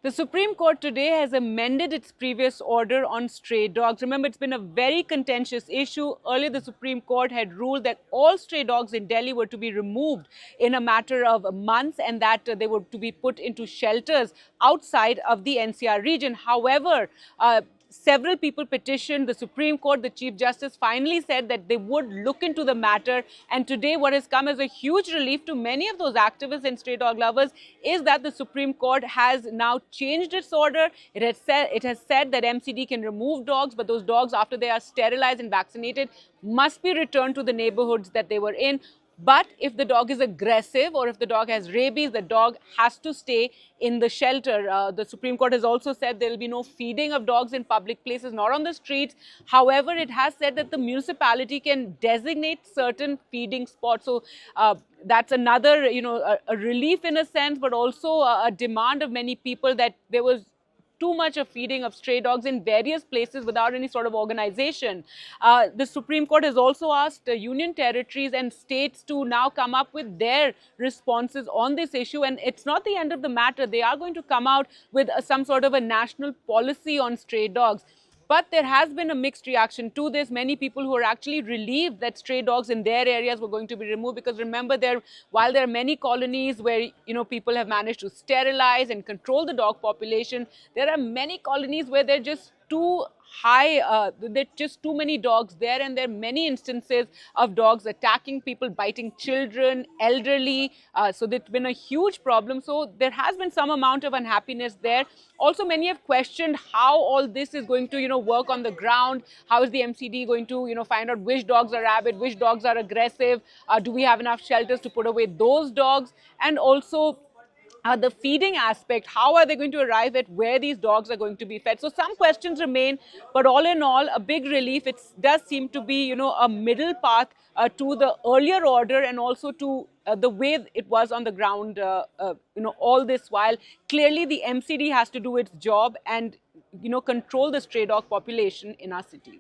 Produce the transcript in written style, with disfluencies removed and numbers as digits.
The Supreme Court today has amended its previous order on stray dogs. Remember, it's been a very contentious issue. Earlier, the Supreme Court had ruled that all stray dogs in Delhi were to be removed in a matter of months and that they were to be put into shelters outside of the NCR region. However, several people petitioned the Supreme Court. The Chief Justice finally said that they would look into the matter. And today, what has come as a huge relief to many of those activists and stray dog lovers is that the Supreme Court has now changed its order. It has said that MCD can remove dogs, but those dogs, after they are sterilized and vaccinated, must be returned to the neighborhoods that they were in. But if the dog is aggressive or if the dog has rabies, the dog has to stay in the shelter. The Supreme Court has also said there will be no feeding of dogs in public places, not on the streets. However, it has said that the municipality can designate certain feeding spots. So that's another, a relief in a sense, but also a demand of many people that there was too much of feeding of stray dogs in various places without any sort of organization. The Supreme Court has also asked union territories and states to now come up with their responses on this issue. And it's not the end of the matter. They are going to come out with some sort of a national policy on stray dogs. But there has been a mixed reaction to this. Many people who are actually relieved that stray dogs in their areas were going to be removed, because remember, while there are many colonies where people have managed to sterilize and control the dog population, there are many colonies where they're just too high, there are just too many dogs there, and there are many instances of dogs attacking people, biting children, elderly. So there's been a huge problem. So there has been some amount of unhappiness there. Also, many have questioned how all this is going to, work on the ground. How is the MCD going to, find out which dogs are rabid, which dogs are aggressive? Do we have enough shelters to put away those dogs? And also, the feeding aspect, how are they going to arrive at where these dogs are going to be fed? So some questions remain, but all in all, a big relief. It does seem to be, a middle path to the earlier order, and also to the way it was on the ground, all this while. Clearly, the MCD has to do its job and, control the stray dog population in our cities.